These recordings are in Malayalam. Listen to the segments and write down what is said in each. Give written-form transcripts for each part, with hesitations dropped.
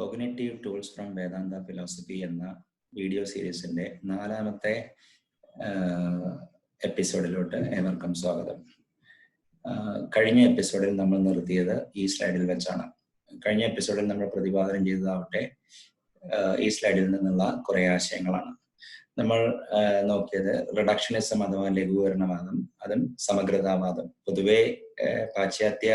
Cognitive Tools from Vedanta Philosophy എന്ന വീഡിയോ സീരീസിന്റെ 4ാമത്തെ എപ്പിസോഡിലോട്ട് ഏവർക്കും സ്വാഗതം. കഴിഞ്ഞ എപ്പിസോഡിൽ നമ്മൾ നിർത്തിയത് ഈ സ്ലൈഡിൽ വെച്ചാണ്. കഴിഞ്ഞ എപ്പിസോഡിൽ നമ്മൾ പ്രതിപാദനം ചെയ്തതാവട്ടെ ഈ സ്ലൈഡിൽ നിന്നുള്ള കുറേ ആശയങ്ങളാണ്. നമ്മൾ നോക്കിയത് റിഡക്ഷനിസം അഥവാ ലഘൂകരണവാദം, അതും സമഗ്രതാവാദം. പൊതുവെ പാശ്ചാത്യ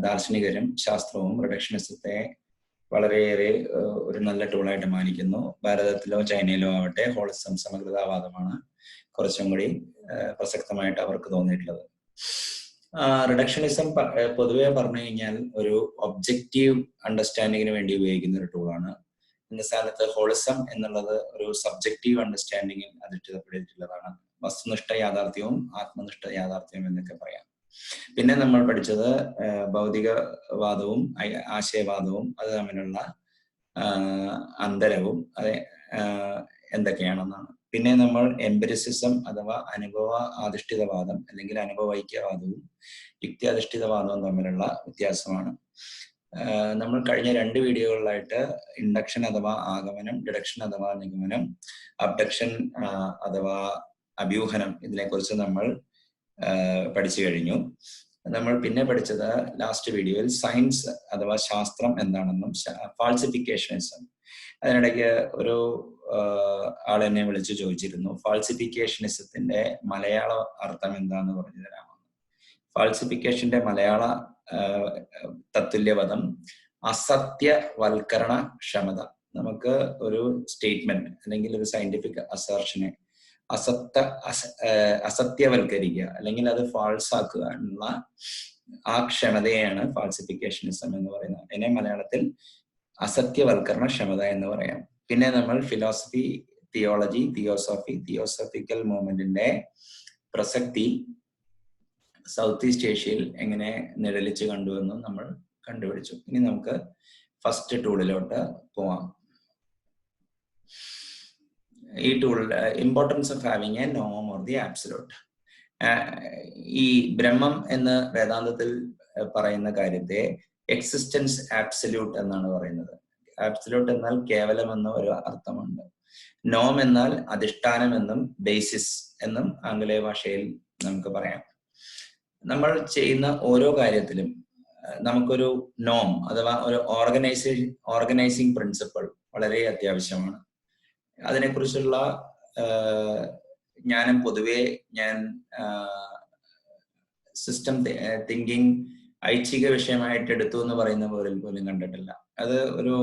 ദാർശനികരും ശാസ്ത്രവും റിഡക്ഷനിസത്തെ വളരെയേറെ ഒരു നല്ല ടൂളായിട്ട് മാനിക്കുന്നു. ഭാരതത്തിലോ ചൈനയിലോ ആവട്ടെ ഹോളിസം സമഗ്രതാവാദമാണ് കുറച്ചും കൂടി പ്രസക്തമായിട്ട് അവർക്ക് തോന്നിയിട്ടുള്ളത്. റിഡക്ഷനിസം പൊതുവെ പറഞ്ഞു കഴിഞ്ഞാൽ ഒരു ഒബ്ജക്റ്റീവ് അണ്ടർസ്റ്റാൻഡിങ്ങിന് വേണ്ടി ഉപയോഗിക്കുന്ന ഒരു ടൂളാണ്. ഇന്ന സ്ഥാനത്ത് ഹോളിസം എന്നുള്ളത് ഒരു സബ്ജക്റ്റീവ് അണ്ടർസ്റ്റാൻഡിങ്ങിൽ അധിഷ്ഠിതപ്പെട്ടിട്ടുള്ളതാണ്. വസ്തുനിഷ്ഠ യാഥാർത്ഥ്യവും ആത്മനിഷ്ഠ യാഥാർത്ഥ്യവും എന്നൊക്കെ പറയാം. പിന്നെ നമ്മൾ പഠിച്ചത് ഭൗതികവാദവും ആശയവാദവും അത് തമ്മിലുള്ള അന്തരവും അത് എന്തൊക്കെയാണെന്നാണ്. പിന്നെ നമ്മൾ എംപിരിസിസം അഥവാ അനുഭവ അധിഷ്ഠിതവാദം അല്ലെങ്കിൽ അനുഭവൈക്യവാദവും യുക്തി അധിഷ്ഠിതവാദവും തമ്മിലുള്ള വ്യത്യാസമാണ്. നമ്മൾ കഴിഞ്ഞ 2 വീഡിയോകളിലായിട്ട് ഇൻഡക്ഷൻ അഥവാ ആഗമനം, ഡിഡക്ഷൻ അഥവാ നിഗമനം, അബ്ഡക്ഷൻ അഥവാ അഭ്യൂഹനം ഇതിനെക്കുറിച്ച് നമ്മൾ പഠിച്ചു കഴിഞ്ഞു. നമ്മൾ പിന്നെ പഠിച്ചത് ലാസ്റ്റ് വീഡിയോയിൽ സയൻസ് അഥവാ ശാസ്ത്രം എന്താണെന്നും ഫാൾസിഫിക്കേഷനിസം. അതിനിടയ്ക്ക് ഒരു ആളെന്നെ വിളിച്ചു ചോദിച്ചിരുന്നു, ഫാൾസിഫിക്കേഷനിസത്തിന്റെ മലയാള അർത്ഥം എന്താന്ന് പറഞ്ഞു തരാമെന്ന്. ഫാൾസിഫിക്കേഷന്റെ മലയാള തത്തുല്യപദം അസത്യവൽക്കരണ ക്ഷമത. നമുക്ക് ഒരു സ്റ്റേറ്റ്മെന്റ് അല്ലെങ്കിൽ ഒരു സയന്റിഫിക് അസർഷനെ അസത്യവൽക്കരിക്കുക അല്ലെങ്കിൽ അത് ഫാൾസ് ആക്കുക എന്നുള്ള ആ ക്ഷമതയാണ് ഫാൾസിഫിക്കേഷനിസം എന്ന് പറയുന്നത്. അതിനെ മലയാളത്തിൽ അസത്യവൽക്കരണ ക്ഷമത എന്ന് പറയാം. പിന്നെ നമ്മൾ ഫിലോസഫി, തിയോളജി, തിയോസഫിക്കൽ മൂവ്മെന്റിന്റെ പ്രസക്തി സൗത്ത് ഈസ്റ്റ് ഏഷ്യയിൽ എങ്ങനെ നിഴലിച്ച് കണ്ടുവെന്നും നമ്മൾ കണ്ടുപിടിച്ചു. ഇനി നമുക്ക് ഫസ്റ്റ് ടൂളിലോട്ട് പോവാം. ഈ tool importance of having a നോം ഓർ ദി ആബ്സലൂട്ട്. ഈ ബ്രഹ്മം എന്ന് വേദാന്തത്തിൽ പറയുന്ന കാര്യത്തെ എക്സിസ്റ്റൻസ് ആബ്സല്യൂട്ട് എന്നാണ് പറയുന്നത്. ആബ്സല്യൂട്ട് എന്നാൽ കേവലം എന്ന ഒരു അർത്ഥമുണ്ട്. നോം എന്നാൽ അധിഷ്ഠാനം എന്നും ബേസിസ് എന്നും ആംഗലേയ ഭാഷയിൽ നമുക്ക് പറയാം. നമ്മൾ ചെയ്യുന്ന ഓരോ കാര്യത്തിലും നമുക്കൊരു നോം അഥവാ ഒരു ഓർഗനൈസിങ് പ്രിൻസിപ്പിൾ വളരെ അത്യാവശ്യമാണ്. അതിനെക്കുറിച്ചുള്ള ജ്ഞാനം പൊതുവെ ഞാൻ സിസ്റ്റം തിങ്കിങ് ഐച്ഛിക വിഷയമായിട്ട് എടുത്തു എന്ന് പറയുന്ന പോലും കണ്ടിട്ടില്ല. അത് ഒരു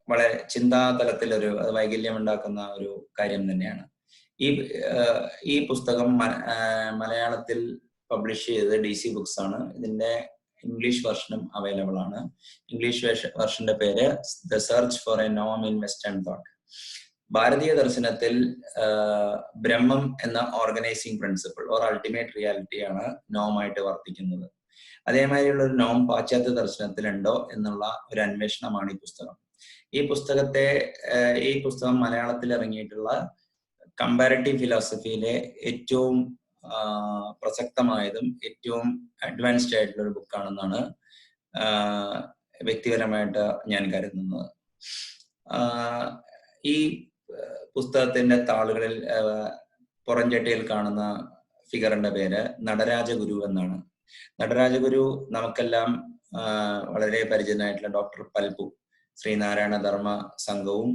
വളരെ ചിന്താതലത്തിലൊരു വൈകല്യം ഉണ്ടാക്കുന്ന ഒരു കാര്യം തന്നെയാണ്. ഈ പുസ്തകം മലയാളത്തിൽ പബ്ലിഷ് ചെയ്തത് DC ബുക്സ് ആണ്. ഇതിന്റെ ഇംഗ്ലീഷ് വെർഷനും അവൈലബിൾ ആണ്. ഇംഗ്ലീഷ് വെർഷന്റെ പേര് ദ സെർച്ച് ഫോർ എ നോം ഇൻ വെസ്റ്റേൺ തോട്ട്. ഭാരതീയ ദർശനത്തിൽ ബ്രഹ്മം എന്ന ഓർഗനൈസിങ് പ്രിൻസിപ്പിൾ ഓർ അൾട്ടിമേറ്റ് റിയാലിറ്റിയാണ് നോമായിട്ട് വർത്തിക്കുന്നത്. അതേമാതിരിയുള്ള ഒരു നോം പാശ്ചാത്യ ദർശനത്തിലുണ്ടോ എന്നുള്ള ഒരു അന്വേഷണമാണ് ഈ പുസ്തകം. ഈ പുസ്തകം മലയാളത്തിൽ ഇറങ്ങിയിട്ടുള്ള കമ്പാരറ്റീവ് ഫിലോസഫിയിലെ ഏറ്റവും പ്രസക്തമായതും ഏറ്റവും അഡ്വാൻസ്ഡ് ആയിട്ടുള്ള ഒരു ബുക്കാണെന്നാണ് വ്യക്തിപരമായിട്ട് ഞാൻ കരുതുന്നത്. ഈ പുസ്തകത്തിന്റെ താളുകളിൽ പുറംചട്ടയിൽ കാണുന്ന ഫിഗറിന്റെ പേര് നടരാജഗുരു എന്നാണ്. നടരാജഗുരു നമുക്കെല്ലാം വളരെ പരിചിതനായിട്ടുള്ള ഡോക്ടർ പൽപു, ശ്രീനാരായണ ധർമ്മ സംഘവും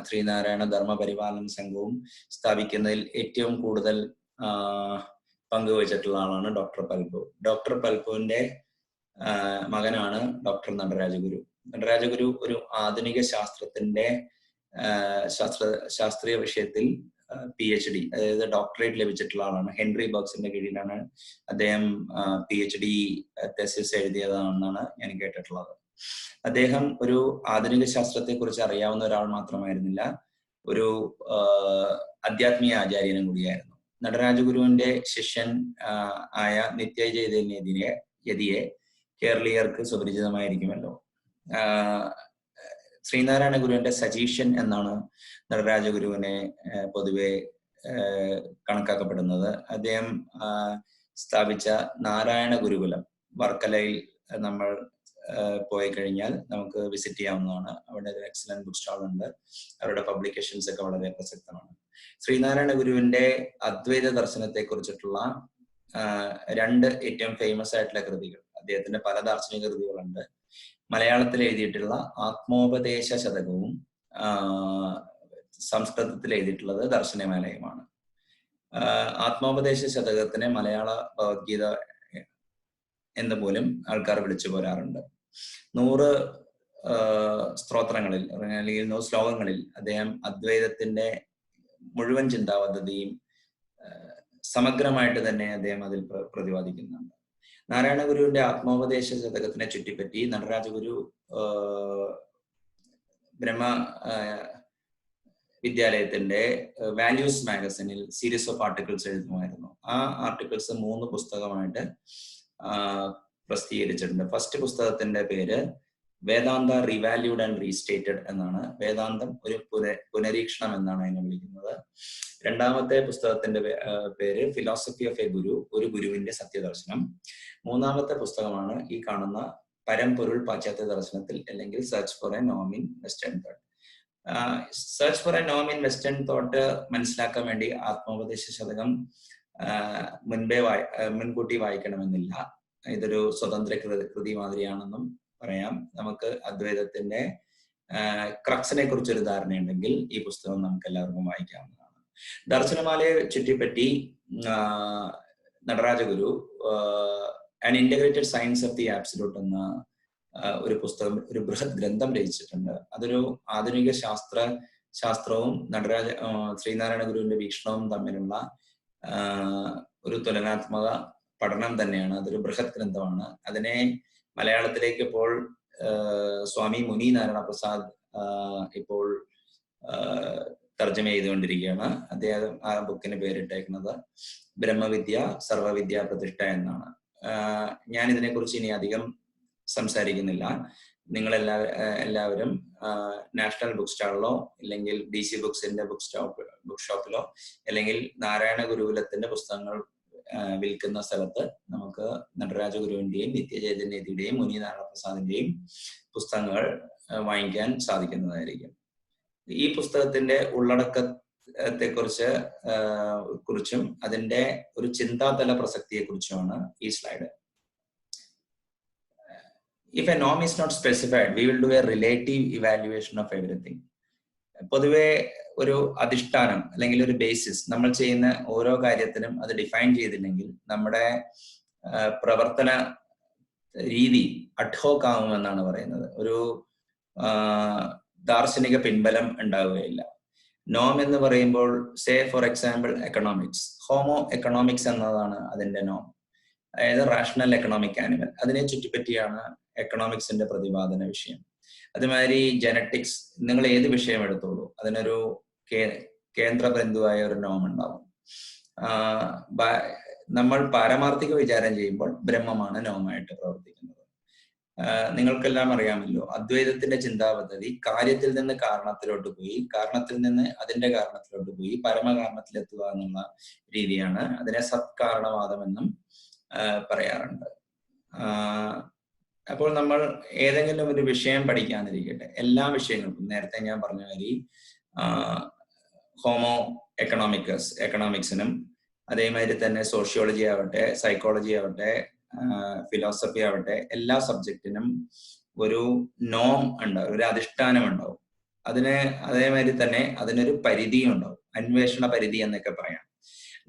ശ്രീനാരായണ ധർമ്മ പരിപാലന സംഘവും സ്ഥാപിക്കുന്നതിൽ ഏറ്റവും കൂടുതൽ പങ്കുവച്ചിട്ടുള്ള ആളാണ് ഡോക്ടർ പൽപു. ഡോക്ടർ പൽപുവിന്റെ മകനാണ് ഡോക്ടർ നടരാജഗുരു. നടരാജഗുരു ഒരു ആധുനിക ശാസ്ത്രത്തിന്റെ ശാസ്ത്രീയ വിഷയത്തിൽ PhD അതായത് ഡോക്ടറേറ്റ് ലഭിച്ചിട്ടുള്ള ആളാണ്. ഹെൻറി ബോക്സിന്റെ കീഴിലാണ് അദ്ദേഹം PhD തെസിസ് എഴുതിയതാണെന്നാണ് ഞാൻ കേട്ടിട്ടുള്ളത്. അദ്ദേഹം ഒരു ആധുനിക ശാസ്ത്രത്തെ കുറിച്ച് അറിയാവുന്ന ഒരാൾ മാത്രമായിരുന്നില്ല, ഒരു ആധ്യാത്മിക ആചാര്യനും കൂടിയായിരുന്നു. നടരാജഗുരുവിന്റെ ശിഷ്യൻ ആയ നിത്യചൈതന്യതിയെ കേരളീയർക്ക് സുപരിചിതമായിരിക്കുമല്ലോ. ശ്രീനാരായണ ഗുരുവിന്റെ സജീഷ്യൻ എന്നാണ് നടരാജഗുരുവിനെ പൊതുവെ കണക്കാക്കപ്പെടുന്നത്. അദ്ദേഹം സ്ഥാപിച്ച നാരായണ ഗുരുകുലം വർക്കലയിൽ നമ്മൾ പോയി കഴിഞ്ഞാൽ നമുക്ക് വിസിറ്റ് ചെയ്യാവുന്നതാണ്. അവിടെ ഒരു എക്സലന്റ് ബുക്ക് സ്റ്റാൾ ഉണ്ട്. അവരുടെ പബ്ലിക്കേഷൻസ് ഒക്കെ വളരെ പ്രസക്തമാണ്. ശ്രീനാരായണ ഗുരുവിന്റെ അദ്വൈത ദർശനത്തെ കുറിച്ചിട്ടുള്ള 2 ഏറ്റവും ഫേമസ് ആയിട്ടുള്ള കൃതികൾ, അദ്ദേഹത്തിന്റെ പല ദാർശനിക കൃതികളുണ്ട്. മലയാളത്തിൽ എഴുതിയിട്ടുള്ള ആത്മോപദേശ ശതകവും സംസ്കൃതത്തിൽ എഴുതിയിട്ടുള്ളത് ദർശനമാലയമാണ്. ആത്മോപദേശ ശതകത്തിനെ മലയാള ഭഗവത്ഗീത എന്ന് പോലും ആൾക്കാർ വിളിച്ചു പോരാറുണ്ട്. 100 സ്തോത്രങ്ങളിൽ അല്ലെങ്കിൽ 100 ശ്ലോകങ്ങളിൽ അദ്ദേഹം അദ്വൈതത്തിന്റെ മുഴുവൻ ചിന്താപദ്ധതിയും സമഗ്രമായിട്ട് തന്നെ അദ്ദേഹം അതിൽ പ്രതിപാദിക്കുന്നുണ്ട്. നാരായണ ഗുരുവിന്റെ ആത്മോപദേശ ശതകത്തിനെ ചുറ്റിപ്പറ്റി നടരാജഗുരു ബ്രഹ്മ വിദ്യാലയത്തിന്റെ വാല്യൂസ് മാഗസിനിൽ സീരീസ് ഓഫ് ആർട്ടിക്കിൾസ് എഴുതുമായിരുന്നു. ആ ആർട്ടിക്കിൾസ് 3 പുസ്തകമായിട്ട് പ്രസിദ്ധീകരിച്ചിട്ടുണ്ട്. ഫസ്റ്റ് പുസ്തകത്തിന്റെ പേര് വേദാന്ത റിവാല്യൂഡ് ആൻഡ് റീസ്റ്റേറ്റഡ് എന്നാണ്. വേദാന്തം ഒരു പുനരീക്ഷണം എന്നാണ് അതിനെ വിളിക്കുന്നത്. രണ്ടാമത്തെ പുസ്തകത്തിന്റെ പേര് ഫിലോസഫി ഓഫ് എ ഗുരു, ഒരു ഗുരുവിന്റെ സത്യദർശനം. മൂന്നാമത്തെ പുസ്തകമാണ് ഈ കാണുന്ന പരമ്പൊരുൾ പാശ്ചാത്യ ദർശനത്തിൽ, അല്ലെങ്കിൽ സെർച്ച് ഫോർ എ നോം in western thought. Search for a നോം ഇൻ വെസ്റ്റേൺ തോട്ട് മനസ്സിലാക്കാൻ വേണ്ടി ആത്മോപദേശ ശതകം മുൻകൂട്ടി വായിക്കണമെന്നില്ല. ഇതൊരു സ്വതന്ത്ര കൃതി മാതിരിയാണെന്നും പറയാം. നമുക്ക് അദ്വൈതത്തിന്റെ ക്രക്സിനെ കുറിച്ചൊരു ധാരണയുണ്ടെങ്കിൽ ഈ പുസ്തകം നമുക്ക് എല്ലാവർക്കും വായിക്കാവുന്നതാണ്. ദർശനമാലയെ ചുറ്റിപ്പറ്റി Nataraja Guru an integrated science of the absolute എന്ന ഒരു പുസ്തകം, ഒരു ബൃഹത് ഗ്രന്ഥം രചിച്ചിട്ടുണ്ട്. അതൊരു ആധുനിക ശാസ്ത്രവും ശ്രീനാരായണ ഗുരുവിന്റെ വീക്ഷണവും തമ്മിലുള്ള ഒരു തുലനാത്മക പഠനം തന്നെയാണ്. അതൊരു ബൃഹത് ഗ്രന്ഥമാണ്. അതിനെ മലയാളത്തിലേക്ക് ഇപ്പോൾ സ്വാമി മുനി നാരായണ പ്രസാദ് ഇപ്പോൾ തർജ്ജമ ചെയ്തുകൊണ്ടിരിക്കുകയാണ്. അദ്ദേഹം ആ ബുക്കിന് പേരിട്ടേക്കുന്നത് ബ്രഹ്മവിദ്യ സർവവിദ്യ പ്രതിഷ്ഠ എന്നാണ്. ഞാൻ ഇതിനെക്കുറിച്ച് ഇനി അധികം സംസാരിക്കുന്നില്ല. നിങ്ങൾ എല്ലാവരും നാഷണൽ ബുക്ക് സ്റ്റാളിലോ അല്ലെങ്കിൽ DC ബുക്സിന്റെ ബുക്ക് ഷോപ്പിലോ അല്ലെങ്കിൽ നാരായണ ഗുരുകുലത്തിന്റെ പുസ്തകങ്ങൾ വിൽക്കുന്ന സ്ഥലത്ത് നമുക്ക് നടരാജഗുരുവിന്റെയും നിത്യചൈതന്യയുടെയും മുനി നാരായണ പ്രസാദിന്റെയും പുസ്തകങ്ങൾ വാങ്ങിക്കാൻ സാധിക്കുന്നതായിരിക്കും. ഈ പുസ്തകത്തിന്റെ ഉള്ളടക്കത്തെ കുറിച്ചും അതിന്റെ ഒരു ചിന്താതല പ്രസക്തിയെ കുറിച്ചുമാണ് ഈ slide. If a norm is not specified, we will do a relative evaluation of everything. പൊതുവെ ഒരു അധിഷ്ഠാനം അല്ലെങ്കിൽ ഒരു ബേസിസ് നമ്മൾ ചെയ്യുന്ന ഓരോ കാര്യത്തിനും അത് ഡിഫൈൻ ചെയ്തില്ലെങ്കിൽ നമ്മുടെ പ്രവർത്തന രീതി അഡ്ഹോക്ക് ആവുമെന്നാണ് പറയുന്നത്. ഒരു ദാർശനിക പിൻബലം ഉണ്ടാവുകയില്ല. നോം എന്ന് പറയുമ്പോൾ say for example economics, homo economics എന്നതാണ് അതിന്റെ നോം, അതായത് റാഷണൽ എക്കണോമിക് ആനിമൽ. അതിനെ ചുറ്റിപ്പറ്റിയാണ് എക്കണോമിക്സിന്റെ പ്രതിപാദന വിഷയം. അതുമാതിരി ജനറ്റിക്സ്, നിങ്ങൾ ഏത് വിഷയം എടുത്തോളൂ അതിനൊരു കേന്ദ്ര ബിന്ദുവായ ഒരു നോം ഉണ്ടാവും. നമ്മൾ പാരമാർത്ഥിക വിചാരം ചെയ്യുമ്പോൾ ബ്രഹ്മമാണ് നോമായിട്ട് പ്രവർത്തിക്കുന്നത്. നിങ്ങൾക്കെല്ലാം അറിയാമല്ലോ, അദ്വൈതത്തിന്റെ ചിന്താപദ്ധതി കാര്യത്തിൽ നിന്ന് കാരണത്തിലോട്ട് പോയി, കാരണത്തിൽ നിന്ന് അതിന്റെ കാരണത്തിലോട്ട് പോയി പരമകാരണത്തിലെത്തുക എന്നുള്ള രീതിയാണ്. അതിനെ സത്കാരണവാദമെന്നും പറയാറുണ്ട്. അപ്പോൾ നമ്മൾ ഏതെങ്കിലും ഒരു വിഷയം പഠിക്കാനിരിക്കട്ടെ, എല്ലാ വിഷയങ്ങൾക്കും നേരത്തെ ഞാൻ പറഞ്ഞ മാതിരി ഹോമോ എക്കണോമിക്സിനും അതേമാതിരി തന്നെ സോഷ്യോളജി ആവട്ടെ, സൈക്കോളജി ആവട്ടെ, ഫിലോസഫി ആവട്ടെ, എല്ലാ സബ്ജക്റ്റിനും ഒരു നോം ഉണ്ടാവും, ഒരു അധിഷ്ഠാനം ഉണ്ടാവും. അതേമാതിരി തന്നെ അതിനൊരു പരിധിയും ഉണ്ടാവും, അന്വേഷണ പരിധി എന്നൊക്കെ പറയാം.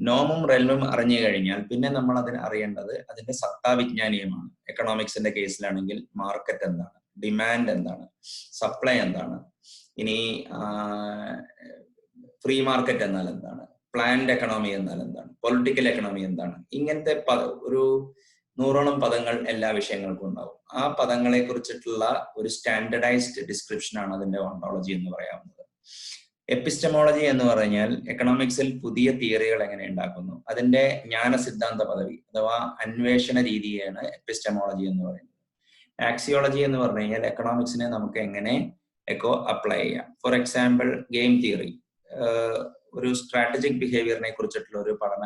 നോമും റെൽമും അറിഞ്ഞു കഴിഞ്ഞാൽ പിന്നെ നമ്മൾ അതിന് അറിയേണ്ടത് അതിന്റെ സത്താവിജ്ഞാനീയമാണ്. എക്കണോമിക്സിന്റെ കേസിലാണെങ്കിൽ മാർക്കറ്റ് എന്താണ്, ഡിമാൻഡ് എന്താണ്, സപ്ലൈ എന്താണ്, ഇനി ഫ്രീ മാർക്കറ്റ് എന്നാൽ എന്താണ്, പ്ലാൻഡ് എക്കണോമി എന്നാൽ എന്താണ്, പൊളിറ്റിക്കൽ എക്കണോമി എന്താണ്, ഇങ്ങനത്തെ ഒരു 100ഓളം പദങ്ങൾ എല്ലാ വിഷയങ്ങൾക്കും ഉണ്ടാവും. ആ പദങ്ങളെ കുറിച്ചിട്ടുള്ള ഒരു സ്റ്റാൻഡർഡൈസ്ഡ് ഡിസ്ക്രിപ്ഷൻ ആണ് അതിന്റെ ഓണ്ടോളജി എന്ന് പറയാവുന്നത്. എപ്പിസ്റ്റമോളജി എന്ന് പറഞ്ഞാൽ എക്കണോമിക്സിൽ പുതിയ തിയറികൾ എങ്ങനെ ഉണ്ടാക്കുന്നു, അതിന്റെ ജ്ഞാന സിദ്ധാന്ത പദവി അഥവാ അന്വേഷണ രീതിയാണ് എപ്പിസ്റ്റമോളജി എന്ന് പറയുന്നത്. ആക്സിയോളജി എന്ന് പറഞ്ഞു കഴിഞ്ഞാൽ എക്കണോമിക്സിനെ നമുക്ക് എങ്ങനെ അപ്ലൈ ചെയ്യാം. ഫോർ എക്സാമ്പിൾ ഗെയിം തിയറി ഒരു സ്ട്രാറ്റജിക് ബിഹേവിയറിനെ കുറിച്ചിട്ടുള്ള ഒരു പഠന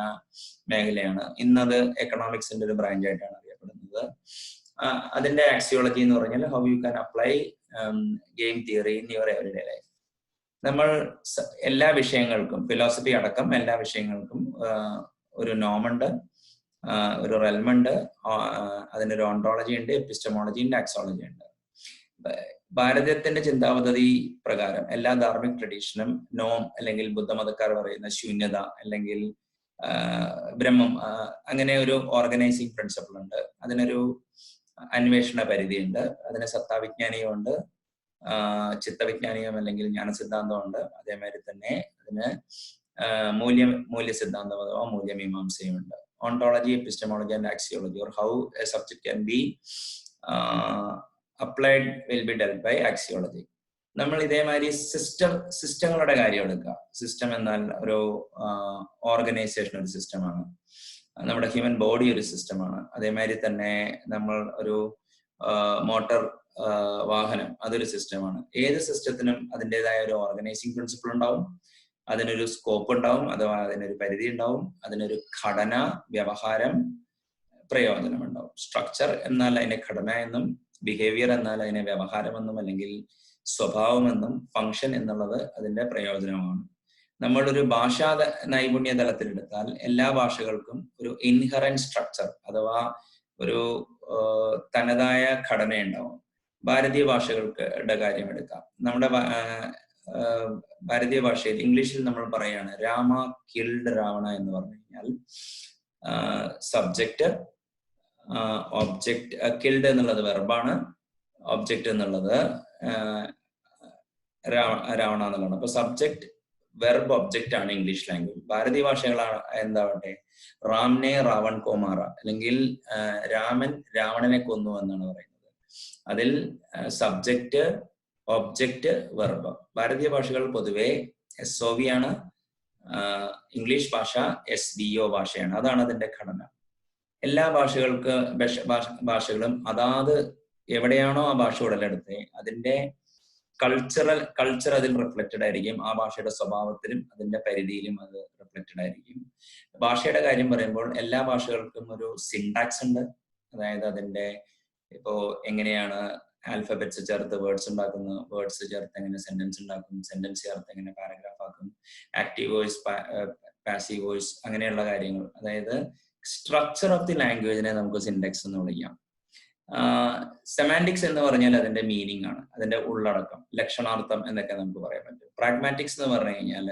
മേഖലയാണ്. ഇന്നത് എക്കണോമിക്സിന്റെ ഒരു ബ്രാഞ്ച് ആയിട്ടാണ് അറിയപ്പെടുന്നത്. അതിന്റെ ആക്സിയോളജി എന്ന് പറഞ്ഞാൽ how you can apply game theory in your everyday life. നമ്മൾ എല്ലാ വിഷയങ്ങൾക്കും, ഫിലോസഫി അടക്കം എല്ലാ വിഷയങ്ങൾക്കും ഒരു നോമുണ്ട്, ഒരു റെൽമുണ്ട്, അതിനൊരു ഓണ്ടോളജി ഉണ്ട്, എപ്പിസ്റ്റമോളജി ഉണ്ട്, ആക്സോളജി ഉണ്ട്. ഭാരതത്തിന്റെ ചിന്താപദ്ധതി പ്രകാരം എല്ലാ ധാർമ്മിക് ട്രഡീഷനും നോം അല്ലെങ്കിൽ ബുദ്ധമതക്കാർ പറയുന്ന ശൂന്യത അല്ലെങ്കിൽ ബ്രഹ്മം, അങ്ങനെ ഒരു ഓർഗനൈസിങ് പ്രിൻസിപ്പിൾ ഉണ്ട്. അതിനൊരു അന്വേഷണ പരിധിയുണ്ട്. അതിന് സത്താവിജ്ഞാനിയുമുണ്ട്, ചിത്തവിജ്ഞാനിയും അല്ലെങ്കിൽ ജ്ഞാനസിദ്ധാന്തമുണ്ട്. അതേമാതിരി തന്നെ അതിന് മൂല്യ സിദ്ധാന്തം അഥവാ മൂല്യമീമാംസയുമുണ്ട്. Ontology, epistemology and axiology, or how a subject can be applied will be dealt by axiology. നമ്മൾ ഇതേമാതിരി സിസ്റ്റങ്ങളുടെ കാര്യം എടുക്കുക. സിസ്റ്റം എന്നാൽ ഒരു ഓർഗനൈസേഷൻ ഒരു സിസ്റ്റമാണ്. നമ്മുടെ ഹ്യൂമൻ ബോഡി ഒരു സിസ്റ്റമാണ്. അതേമാതിരി തന്നെ നമ്മൾ ഒരു മോട്ടോർ വാഹനം, അതൊരു സിസ്റ്റമാണ്. ഏത് സിസ്റ്റത്തിനും അതിൻ്റെതായ ഒരു ഓർഗനൈസിങ് പ്രിൻസിപ്പിൾ ഉണ്ടാവും, അതിനൊരു സ്കോപ്പ് ഉണ്ടാവും, അഥവാ അതിനൊരു പരിധി ഉണ്ടാവും, അതിനൊരു ഘടന, വ്യവഹാരം, പ്രയോജനം ഉണ്ടാവും. സ്ട്രക്ചർ എന്നാൽ അതിനെ ഘടന എന്നും, ബിഹേവിയർ എന്നാൽ അതിനെ വ്യവഹാരമെന്നും അല്ലെങ്കിൽ സ്വഭാവമെന്നും, ഫങ്ഷൻ എന്നുള്ളത് അതിന്റെ പ്രയോജനമാണ്. നമ്മളൊരു ഭാഷാ നൈപുണ്യ തലത്തിലെടുത്താൽ എല്ലാ ഭാഷകൾക്കും ഒരു ഇൻഹറന്റ് സ്ട്രക്ചർ അഥവാ ഒരു തനതായ ഘടന ഉണ്ടാവും. ഭാരതീയ ഭാഷകളുടെ കാര്യം എടുക്കാം. നമ്മുടെ ഭാരതീയ ഭാഷയിൽ ഇംഗ്ലീഷിൽ നമ്മൾ പറയാണ് രാമ കിൽഡ് രാവണ എന്ന് പറഞ്ഞു കഴിഞ്ഞാൽ സബ്ജക്റ്റ്, ഒബ്ജക്റ്റ്, കിൽഡ് എന്നുള്ളത് വെർബാണ്, ഒബ്ജക്റ്റ് എന്നുള്ളത് രാവണ എന്നുള്ളതാണ്. അപ്പൊ സബ്ജക്റ്റ് വെർബ് ഒബ്ജക്റ്റ് ആണ് ഇംഗ്ലീഷ് ലാംഗ്വേജ്. ഭാരതീയ ഭാഷകളാണ് എന്താവട്ടെ റാംനെ രാവൺ കോ മാറ, അല്ലെങ്കിൽ രാമൻ രാവണനെ കൊന്നു എന്നാണ് പറയുന്നത്. അതിൽ സബ്ജക്റ്റ്, ഒബ്ജക്റ്റ്, വെർബ്. ഭാരതീയ ഭാഷകൾ പൊതുവെ SOV ആണ്, ഇംഗ്ലീഷ് ഭാഷ SVO ഭാഷയാണ്. അതാണ് അതിന്റെ ഘടന. എല്ലാ ഭാഷകളും അതാത് എവിടെയാണോ ആ ഭാഷ ഉടലെടുത്ത് അതിന്റെ കൾച്ചർ അതിൽ റിഫ്ലക്റ്റഡ് ആയിരിക്കും. ആ ഭാഷയുടെ സ്വഭാവത്തിലും അതിന്റെ പരിധിയിലും അത് റിഫ്ലക്റ്റഡ് ആയിരിക്കും. ഭാഷയുടെ കാര്യം പറയുമ്പോൾ എല്ലാ ഭാഷകൾക്കും ഒരു സിൻടാക്സ് ഉണ്ട്. അതായത് അതിന്റെ ഇപ്പോ എങ്ങനെയാണ് ആൽഫബറ്റ്സ് ചേർത്ത് വേർഡ്സ് ഉണ്ടാക്കുന്നു, വേർഡ്സ് ചേർത്ത് എങ്ങനെ സെന്റൻസ് ഉണ്ടാക്കും, സെന്റൻസ് ചേർത്ത് എങ്ങനെ പാരഗ്രാഫ് ആക്കും, ആക്റ്റീവ് വോയിസ്, പാസീവ് വോയിസ്, അങ്ങനെയുള്ള കാര്യങ്ങൾ. അതായത് സ്ട്രക്ചർ ഓഫ് ദി ലാംഗ്വേജിനെ നമുക്ക് സിൻടാക്സ് എന്ന് വിളിക്കാം. സെമാൻറ്റിക്സ് എന്ന് പറഞ്ഞാൽ അതിന്റെ മീനിങ് ആണ്, അതിന്റെ ഉള്ളടക്കം, ലക്ഷണാർത്ഥം എന്നൊക്കെ നമുക്ക് പറയാൻ പറ്റും. പ്രാഗ്മാറ്റിക്സ് എന്ന് പറഞ്ഞു കഴിഞ്ഞാൽ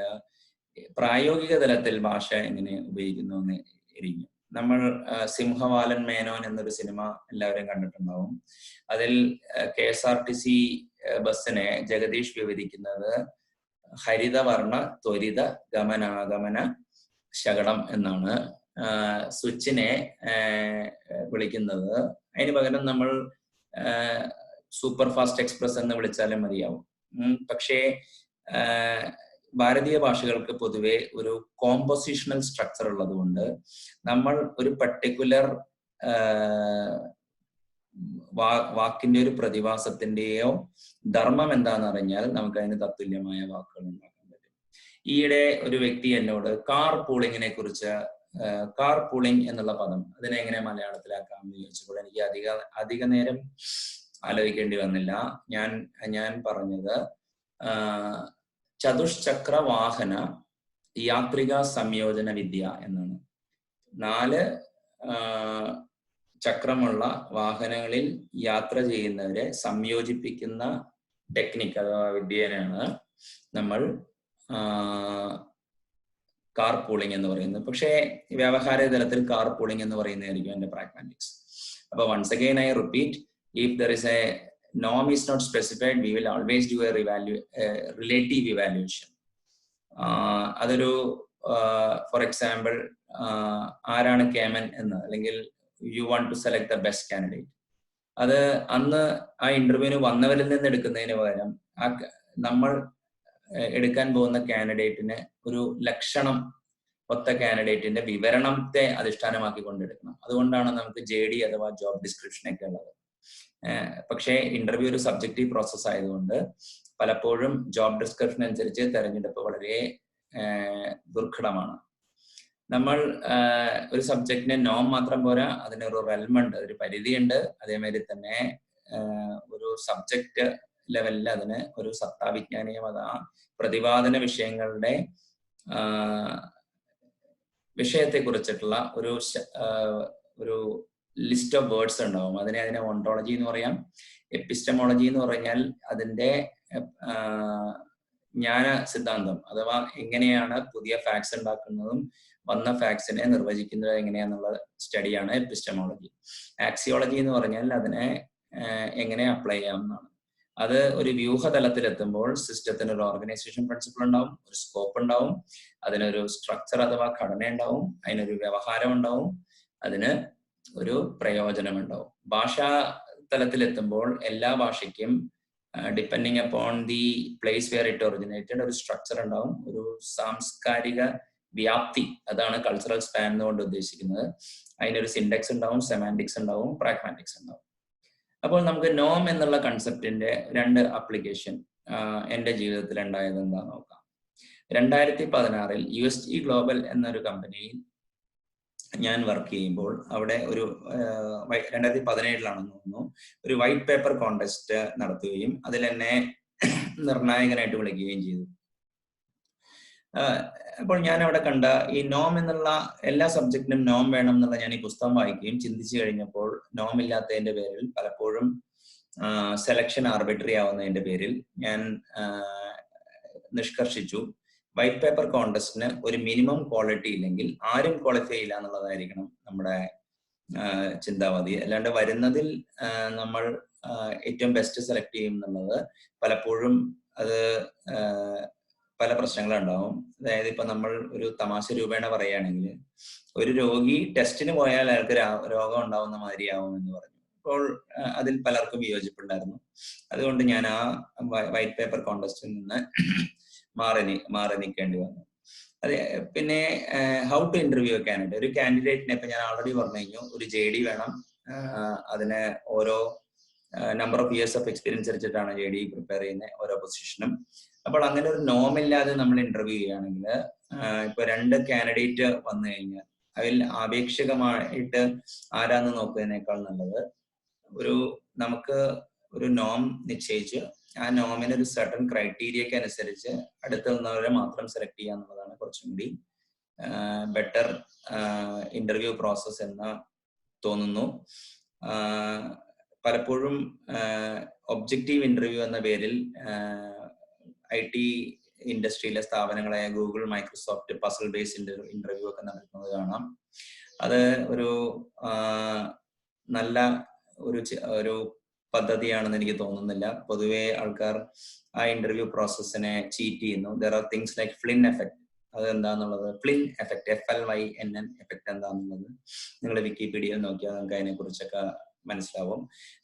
പ്രായോഗിക തലത്തിൽ ഭാഷ എങ്ങനെ ഉപയോഗിക്കുന്നു എന്ന് ഇരിക്കും. നമ്മൾ സിംഹവാലൻ മേനോൻ എന്നൊരു സിനിമ എല്ലാവരും കണ്ടിട്ടുണ്ടാവും. അതിൽ KSRTC ബസ്സിനെ ജഗദീഷ് വിവരിക്കുന്നത് ഹരിതവർണ്ണ ത്വരിത ഗമനാഗമന ശകടം എന്നാണ്. സ്വിച്ചിനെ വിളിക്കുന്നത്, അതിന് പകരം നമ്മൾ സൂപ്പർ ഫാസ്റ്റ് എക്സ്പ്രസ് എന്ന് വിളിച്ചാലും മതിയാവും. പക്ഷേ ഭാരതീയ ഭാഷകൾക്ക് പൊതുവെ ഒരു കോമ്പോസിഷണൽ സ്ട്രക്ചർ ഉള്ളത് കൊണ്ട് നമ്മൾ ഒരു പർട്ടിക്കുലർ വാക്കിന്റെ ഒരു പ്രതിഭാസത്തിന്റെയോ ധർമ്മം എന്താണെന്ന് അറിഞ്ഞാൽ നമുക്ക് അതിന് തത്തുല്യമായ വാക്കുകൾ ഉണ്ടാക്കാൻ പറ്റും. ഈയിടെ ഒരു വ്യക്തി എന്നോട് കാർ പൂളിങ്ങിനെ കുറിച്ച്, കാർ പൂളിംഗ് എന്നുള്ള പദം അതിനെ എങ്ങനെ മലയാളത്തിലാക്കാമെന്ന് ചോദിച്ചപ്പോൾ എനിക്ക് അധിക നേരം ആലോചിക്കേണ്ടി വന്നില്ല. ഞാൻ പറഞ്ഞത് ചതുഷ്ചക്ര വാഹന യാത്രിക സംയോജന വിദ്യ എന്നാണ്. 4 ചക്രമുള്ള വാഹനങ്ങളിൽ യാത്ര ചെയ്യുന്നവരെ സംയോജിപ്പിക്കുന്ന ടെക്നിക്ക് അഥവാ വിദ്യയാണ് നമ്മൾ കാർ പൂളിംഗ് എന്ന് പറയുന്നത്. പക്ഷേ വ്യവഹാര തലത്തിൽ കാർ പൂളിംഗ് എന്ന് പറയുന്നതായിരിക്കും എന്റെ പ്രാഗ്മാറ്റിക്സ്. അപ്പൊ once again I repeat, if there is a norm is not specified, we will always do a relative evaluation. അതൊരു ഫോർ എക്സാമ്പിൾ ആരാണ് കേമൻ എന്ന്, അല്ലെങ്കിൽ you want to select the best candidate, അത് അന്ന് ആ ഇന്റർവ്യൂവിന് വന്നവരിൽ നിന്ന് എടുക്കുന്നതിന് പകരം നമ്മൾ എടുക്കാൻ പോകുന്ന കാൻഡിഡേറ്റിന് ഒരു ലക്ഷണം ഒത്ത കാൻഡിഡേറ്റിന്റെ വിവരണത്തെ അടിസ്ഥാനമാക്കി കൊണ്ടെടുക്കണം. അതുകൊണ്ടാണ് നമുക്ക് JD അഥവാ ജോബ് ഡിസ്ക്രിപ്ഷൻ ഒക്കെ ഉള്ളത്. പക്ഷേ ഇന്റർവ്യൂ ഒരു സബ്ജക്റ്റീവ് പ്രോസസ് ആയതുകൊണ്ട് പലപ്പോഴും ജോബ് ഡിസ്ക്രിപ്ഷൻ അനുസരിച്ച് തെരഞ്ഞെടുപ്പ് വളരെ ദുർഘടമാണ്. നമ്മൾ ഒരു സബ്ജക്റ്റിന് നോം മാത്രം പോരാ, അതിനൊരു റെൽമുണ്ട്, ഒരു പരിധിയുണ്ട്. അതേമാതിരി തന്നെ ഒരു സബ്ജക്റ്റ് ലെവലിൽ അതിന് ഒരു സത്താവിജ്ഞാനീയം, അതാ പ്രതിപാദന വിഷയങ്ങളുടെ വിഷയത്തെ കുറിച്ചിട്ടുള്ള ഒരു ലിസ്റ്റ് ഓഫ് വേർഡ്സ് ഉണ്ടാവും. അതിനെ ഓണ്ടോളജി എന്ന് പറയാം. എപ്പിസ്റ്റമോളജി എന്ന് പറഞ്ഞാൽ അതിന്റെ ജ്ഞാന സിദ്ധാന്തം, അഥവാ എങ്ങനെയാണ് പുതിയ ഫാക്ട്സ് ഉണ്ടാക്കുന്നതും വന്ന ഫാക്ട്സിനെ നിർവചിക്കുന്നത് എങ്ങനെയാന്നുള്ള സ്റ്റഡിയാണ് എപ്പിസ്റ്റമോളജി. ആക്സിയോളജി എന്ന് പറഞ്ഞാൽ അതിനെ എങ്ങനെ അപ്ലൈ ചെയ്യാമെന്നാണ്. അത് ഒരു വ്യൂഹതലത്തിലെത്തുമ്പോൾ സിസ്റ്റത്തിന് ഒരു ഓർഗനൈസേഷൻ പ്രിൻസിപ്പിൾ ഉണ്ടാവും, ഒരു സ്കോപ്പ് ഉണ്ടാവും, അതിനൊരു സ്ട്രക്ചർ അഥവാ ഘടന ഉണ്ടാവും, അതിനൊരു വ്യവഹാരം ഉണ്ടാവും, അതിന് ഒരു പ്രയോജനം ഉണ്ടാവും. ഭാഷാ തലത്തിലെത്തുമ്പോൾ എല്ലാ ഭാഷയ്ക്കും depending upon the place where it originated ഒരു സ്ട്രക്ചർ ഉണ്ടാവും, ഒരു സാംസ്കാരിക വ്യാപ്തി, അതാണ് കൾച്ചറൽ സ്പാൻ എന്നുകൊണ്ട് ഉദ്ദേശിക്കുന്നത്. അതിനൊരു സിൻഡെക്സ് ഉണ്ടാവും, സെമാൻറ്റിക്സ് ഉണ്ടാവും, പ്രാഗ്മാറ്റിക്സ് ഉണ്ടാവും. അപ്പോൾ നമുക്ക് നോം എന്നുള്ള കൺസെപ്റ്റിന്റെ 2 ആപ്ലിക്കേഷൻ എൻ്റെ ജീവിതത്തിൽ ഉണ്ടായത് എന്താന്ന് നോക്കാം. 2016 UST ഗ്ലോബൽ എന്നൊരു കമ്പനിയിൽ ഞാൻ വർക്ക് ചെയ്യുമ്പോൾ അവിടെ ഒരു 2017 തോന്നുന്നു ഒരു വൈറ്റ് പേപ്പർ കോൺടെസ്റ്റ് നടത്തുകയും അതിൽ എന്നെ നിർണായകനായിട്ട് വിളിക്കുകയും ചെയ്തു. അപ്പോൾ ഞാൻ അവിടെ കണ്ട ഈ നോം എന്നുള്ള എല്ലാ സബ്ജക്റ്റിനും നോം വേണം എന്നുള്ള ഞാൻ ഈ പുസ്തകം വായിക്കുകയും ചിന്തിച്ചു കഴിഞ്ഞപ്പോൾ നോം ഇല്ലാത്തതിന്റെ പേരിൽ പലപ്പോഴും സെലക്ഷൻ ആർബിട്രറി ആവുന്നതിന്റെ പേരിൽ ഞാൻ നിഷ്കർഷിച്ചു വൈറ്റ് പേപ്പർ കോൺടെസ്റ്റിന് ഒരു മിനിമം ക്വാളിറ്റി ഇല്ലെങ്കിൽ ആരും ക്വാളിഫൈ ചെയ്യില്ല എന്നുള്ളതായിരിക്കണം നമ്മുടെ ചിന്താഗതി. അല്ലാണ്ട് വരുന്നതിൽ നമ്മൾ ഏറ്റവും ബെസ്റ്റ് സെലക്ട് ചെയ്യും എന്നുള്ളത് പലപ്പോഴും അത് പല പ്രശ്നങ്ങളുണ്ടാവും. അതായത് ഇപ്പൊ നമ്മൾ ഒരു തമാശ രൂപേണ പറയുകയാണെങ്കിൽ ഒരു രോഗി ടെസ്റ്റിന് പോയാൽ അയാൾക്ക് രോഗം ഉണ്ടാവുന്ന മാതിരിയാവും എന്ന് പറഞ്ഞു. അപ്പോൾ അതിൽ പലർക്കും വിയോജിപ്പുണ്ടായിരുന്നു. അതുകൊണ്ട് ഞാൻ ആ വൈറ്റ് പേപ്പർ കോൺടെസ്റ്റിൽ നിന്ന് മാറി നിൽക്കേണ്ടി വന്നു. അതെ, പിന്നെ ഹൗ ടു ഇന്റർവ്യൂ കാൻഡിഡേറ്റ്. ഒരു കാൻഡിഡേറ്റിനെ ഇപ്പൊ ഞാൻ ഓൾറെഡി പറഞ്ഞു കഴിഞ്ഞു, ഒരു JD വേണം. അതിന് ഓരോ number of years of experience വെച്ചിട്ടാണ് JD പ്രിപ്പയർ ചെയ്യുന്നത് ഓരോ പൊസിഷനും. അപ്പോൾ അങ്ങനെ ഒരു നോമില്ലാതെ നമ്മൾ ഇന്റർവ്യൂ ചെയ്യുകയാണെങ്കിൽ ഇപ്പൊ 2 കാൻഡിഡേറ്റ് വന്നു കഴിഞ്ഞാൽ അതിൽ ആപേക്ഷികമായിട്ട് ആരാന്ന് നോക്കുന്നതിനേക്കാൾ നല്ലത് നമുക്ക് ഒരു നോം നിശ്ചയിച്ച് ആ നോമിന് ഒരു സർട്ടൺ ക്രൈറ്റീരിയക്ക് അനുസരിച്ച് അടുത്ത് നിന്നവരെ മാത്രം സെലക്ട് ചെയ്യുക എന്നുള്ളതാണ് കുറച്ചും കൂടി ബെറ്റർ ഇന്റർവ്യൂ പ്രോസസ് എന്ന് തോന്നുന്നു. പലപ്പോഴും ഒബ്ജക്റ്റീവ് ഇന്റർവ്യൂ എന്ന പേരിൽ IT ഇൻഡസ്ട്രിയിലെ സ്ഥാപനങ്ങളായ Google, Microsoft puzzle based interview ഒക്കെ നടക്കുന്നത് കാണാം. അത് ഒരു നല്ല ഒരു പദ്ധതിയാണെന്ന് എനിക്ക് തോന്നുന്നില്ല. പൊതുവെ ആൾക്കാർ ആ ഇന്റർവ്യൂ പ്രോസസ്സിനെ ചീറ്റ് ചെയ്യുന്നു. There are things like Flynn effect. അത് എന്താന്നുള്ളത്, ഫ്ലിൻ എഫക്ട്, FLYNN എഫക്ട് എന്താന്നുള്ളത് നിങ്ങൾ വിക്കിപീഡിയയിൽ നോക്കിയാൽ നമുക്ക് അതിനെ കുറിച്ചൊക്കെ മനസ്സിലാവും.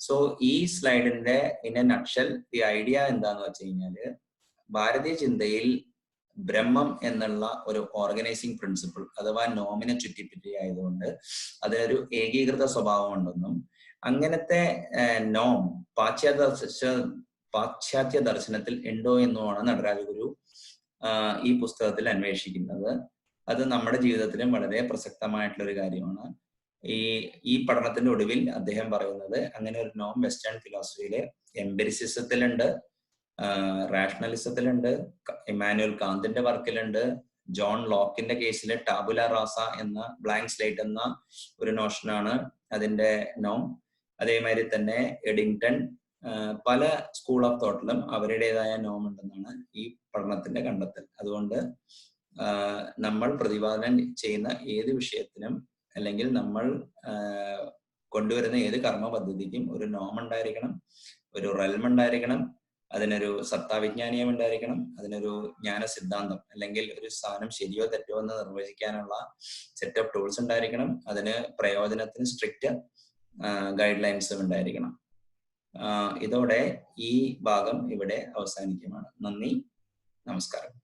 സോ ഈ സ്ലൈഡിന്റെ in a nutshell the idea എന്താന്ന് വെച്ച് കഴിഞ്ഞാല് ഭാരതീയ ചിന്തയിൽ ബ്രഹ്മം എന്നുള്ള ഒരു ഓർഗനൈസിങ് പ്രിൻസിപ്പിൾ അഥവാ നോമിനെ ചുറ്റിപ്പറ്റി ആയതുകൊണ്ട് അതിനൊരു ഏകീകൃത സ്വഭാവം ഉണ്ടെന്നും അങ്ങനത്തെ നോം പാശ്ചാത്യ ദർശനത്തിൽ ഉണ്ടോ എന്നുമാണ് നടരാജഗുരു ഈ പുസ്തകത്തിൽ അന്വേഷിക്കുന്നത്. അത് നമ്മുടെ ജീവിതത്തിലും വളരെ പ്രസക്തമായിട്ടുള്ള ഒരു കാര്യമാണ്. ഈ പഠനത്തിന്റെ ഒടുവിൽ അദ്ദേഹം പറയുന്നത് അങ്ങനെ ഒരു നോം വെസ്റ്റേൺ ഫിലോസഫിയിലെ എംപിരിസിസത്തിലുണ്ട്, റാഷണലിസത്തിലുണ്ട്, ഇമ്മാനുവൽ കാന്തിന്റെ വർക്കിലുണ്ട്, ജോൺ ലോക്കിന്റെ കേസിലെ ടാബുല റാസ എന്ന ബ്ലാങ്ക് സ്ലേറ്റ് എന്ന ഒരു നോഷനാണ് അതിന്റെ നോം. അതേമാതിരി തന്നെ എഡിങ്ടൺ, പല സ്കൂൾ ഓഫ് തോട്ടിലും അവരുടേതായ നോം ഉണ്ടെന്നാണ് ഈ പഠനത്തിന്റെ കണ്ടെത്തൽ. അതുകൊണ്ട് നമ്മൾ പ്രതിപാദനം ചെയ്യുന്ന ഏത് വിഷയത്തിനും അല്ലെങ്കിൽ നമ്മൾ കൊണ്ടുവരുന്ന ഏത് കർമ്മ പദ്ധതിക്കും ഒരു നോം ഉണ്ടായിരിക്കണം, ഒരു റെൽം ഉണ്ടായിരിക്കണം, അതിനൊരു സത്താവിജ്ഞാനീയം ഉണ്ടായിരിക്കണം, അതിനൊരു ജ്ഞാന സിദ്ധാന്തം അല്ലെങ്കിൽ ഒരു സാധനം ശരിയോ തെറ്റോ എന്ന് നിർവചിക്കാനുള്ള സെറ്റ് ഓഫ് ടൂൾസ് ഉണ്ടായിരിക്കണം, അതിന് പ്രയോജനത്തിന് സ്ട്രിക്റ്റ് ഗൈഡ് ലൈൻസും ഉണ്ടായിരിക്കണം. ഇതോടെ ഈ ഭാഗം ഇവിടെ അവസാനിക്കുകയാണ്. നന്ദി, നമസ്കാരം.